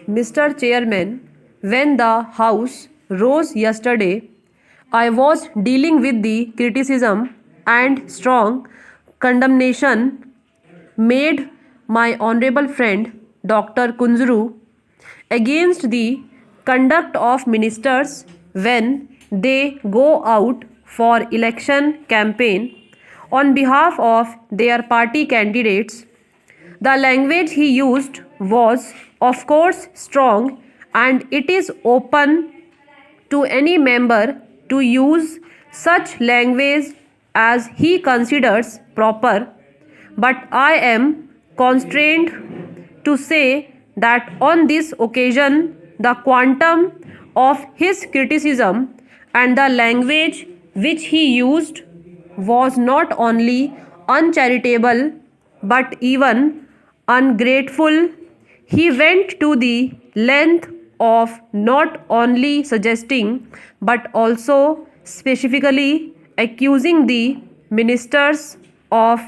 Mr. Chairman, when the House rose yesterday, I was dealing with the criticism and strong condemnation made my honorable friend Dr. Kunzru against the conduct of ministers when they go out for election campaign on behalf of their party candidates. The language he used was, of course, strong, and it is open to any member to use such language as he considers proper. But I am constrained to say that on this occasion, the quantum of his criticism and the language which he used was not only uncharitable but even ungrateful. He went to the length of not only suggesting but also specifically accusing the ministers of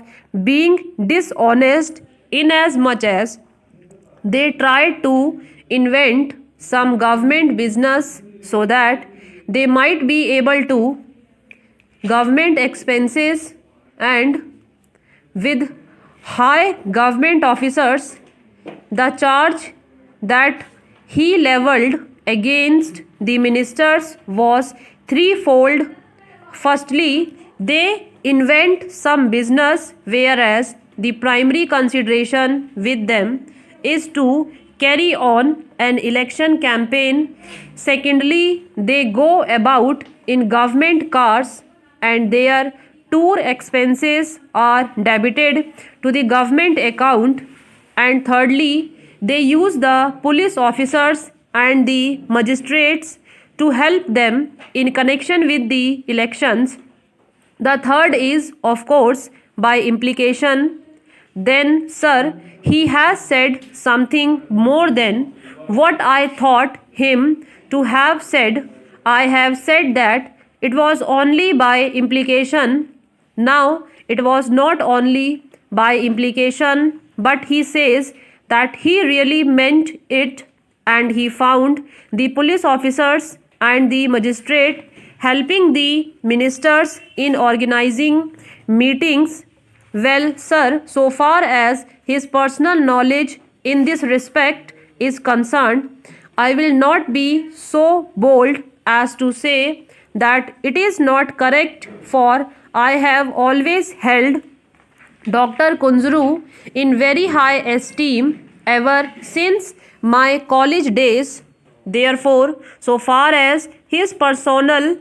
being dishonest inasmuch as they tried to invent some government business so that they might be able to government expenses and with high government officers. The charge that he levelled against the ministers was threefold. Firstly, they invent some business whereas the primary consideration with them is to carry on an election campaign. Secondly, they go about in government cars and their tour expenses are debited to the government account. And thirdly, they use the police officers and the magistrates to help them in connection with the elections. The third is, of course, by implication. Then, sir, he has said something more than what I thought him to have said. I have said that it was only by implication. Now, it was not only by implication, but he says that he really meant it, and he found the police officers and the magistrate helping the ministers in organizing meetings. Well, sir, so far as his personal knowledge in this respect is concerned, I will not be so bold as to say that it is not correct, for I have always held Dr. Kunzru in very high esteem ever since my college days. Therefore, so far as his personal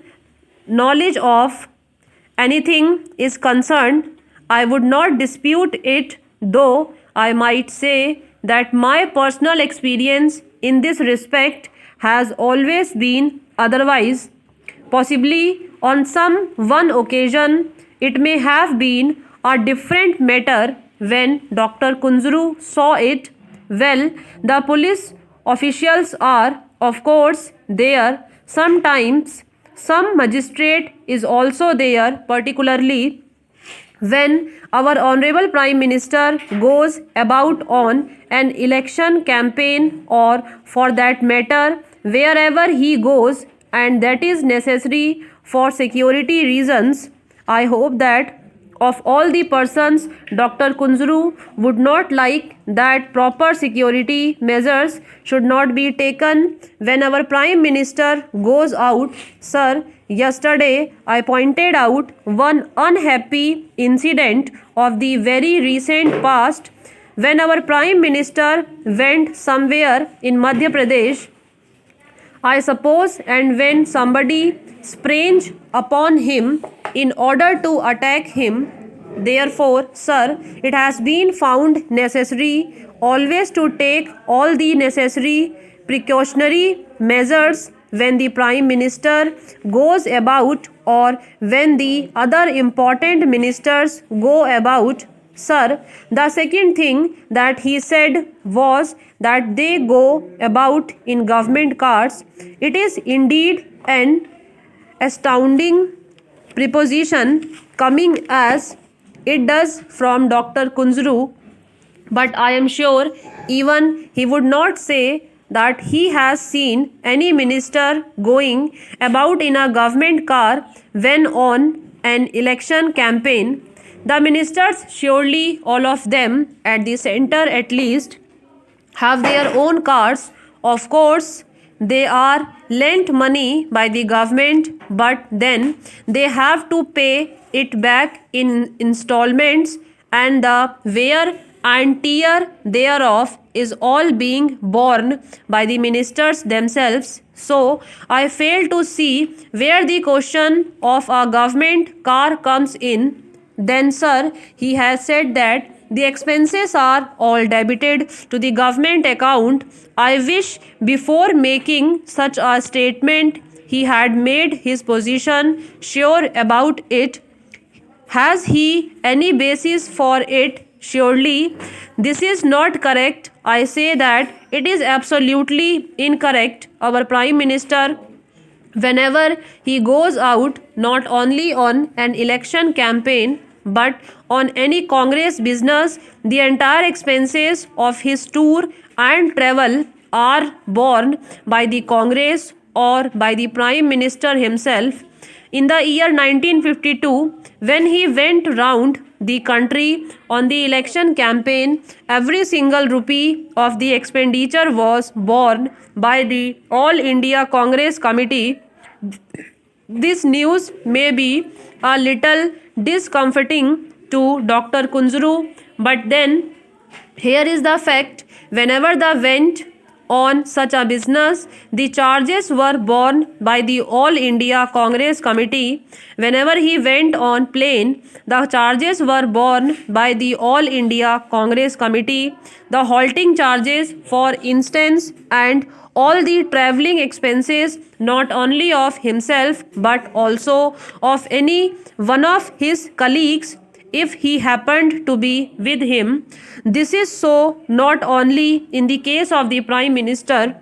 knowledge of anything is concerned, I would not dispute it, though I might say that my personal experience in this respect has always been otherwise. Possibly on some one occasion it may have been a different matter when Dr. Kunzru saw it. Well, the police officials are, of course, there. Sometimes some magistrate is also there, particularly when our Honorable Prime Minister goes about on an election campaign, or for that matter wherever he goes, and that is necessary for security reasons. I hope that of all the persons, Dr. Kunzru would not like that proper security measures should not be taken when our Prime Minister goes out. Sir, yesterday I pointed out one unhappy incident of the very recent past when our Prime Minister went somewhere in Madhya Pradesh, I suppose, and when somebody sprang upon him in order to attack him. Therefore, sir, it has been found necessary always to take all the necessary precautionary measures when the Prime Minister goes about, or when the other important ministers go about. Sir, the second thing that he said was that they go about in government cars. It is indeed an astounding preposition coming as it does from Dr. Kunzru, but I am sure even he would not say that he has seen any minister going about in a government car when on an election campaign. The ministers, surely all of them at the center at least, have their own cars. Of course, they are lent money by the government, but then they have to pay it back in installments, and the wear and tear thereof is all being borne by the ministers themselves. So, I fail to see where the question of a government car comes in. Then, sir, he has said that the expenses are all debited to the government account. I wish before making such a statement he had made his position sure about it. Has he any basis for it? Surely this is not correct. I say that it is absolutely incorrect. Our Prime Minister, whenever he goes out not only on an election campaign but on any Congress business, the entire expenses of his tour and travel are borne by the Congress or by the Prime Minister himself. In the year 1952, when he went round the country on the election campaign, every single rupee of the expenditure was borne by the All India Congress Committee. This news may be a little discomforting to Dr. Kunzru, but then here is the fact: whenever the went on such a business, the charges were borne by the All India Congress Committee. Whenever he went on plane, the charges were borne by the All India Congress Committee. The halting charges, for instance, and all the travelling expenses, not only of himself but also of any one of his colleagues if he happened to be with him. This is so not only in the case of the Prime Minister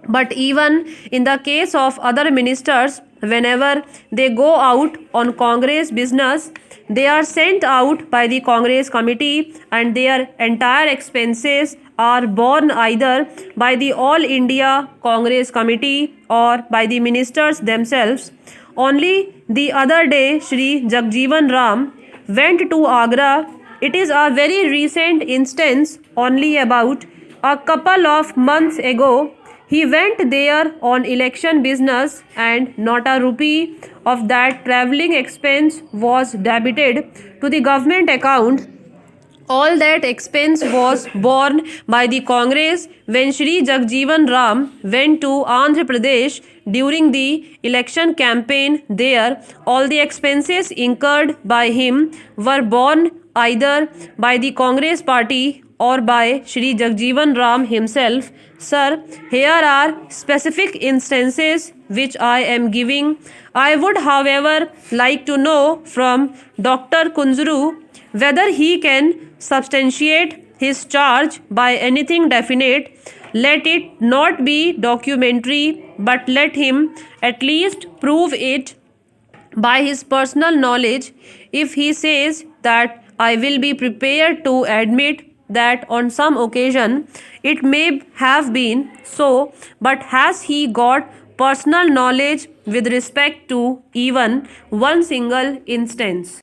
but even in the case of other ministers. Whenever they go out on Congress business, they are sent out by the Congress committee and their entire expenses are borne either by the All India Congress Committee or by the ministers themselves. Only the other day, Shri Jagjeevan Ram went to Agra. It is a very recent instance, only about a couple of months ago. He went there on election business and not a rupee of that travelling expense was debited to the government account. All that expense was borne by the Congress when Shri Jagjeevan Ram went to Andhra Pradesh during the election campaign there. All the expenses incurred by him were borne either by the Congress party or by Shri Jagjeevan Ram himself. Sir, here are specific instances which I am giving. I would, however, like to know from Dr. Kunzru whether he can substantiate his charge by anything definite. Let it not be documentary, but let him at least prove it by his personal knowledge. If he says that, I will be prepared to admit that on some occasion it may have been so, but has he got personal knowledge with respect to even one single instance?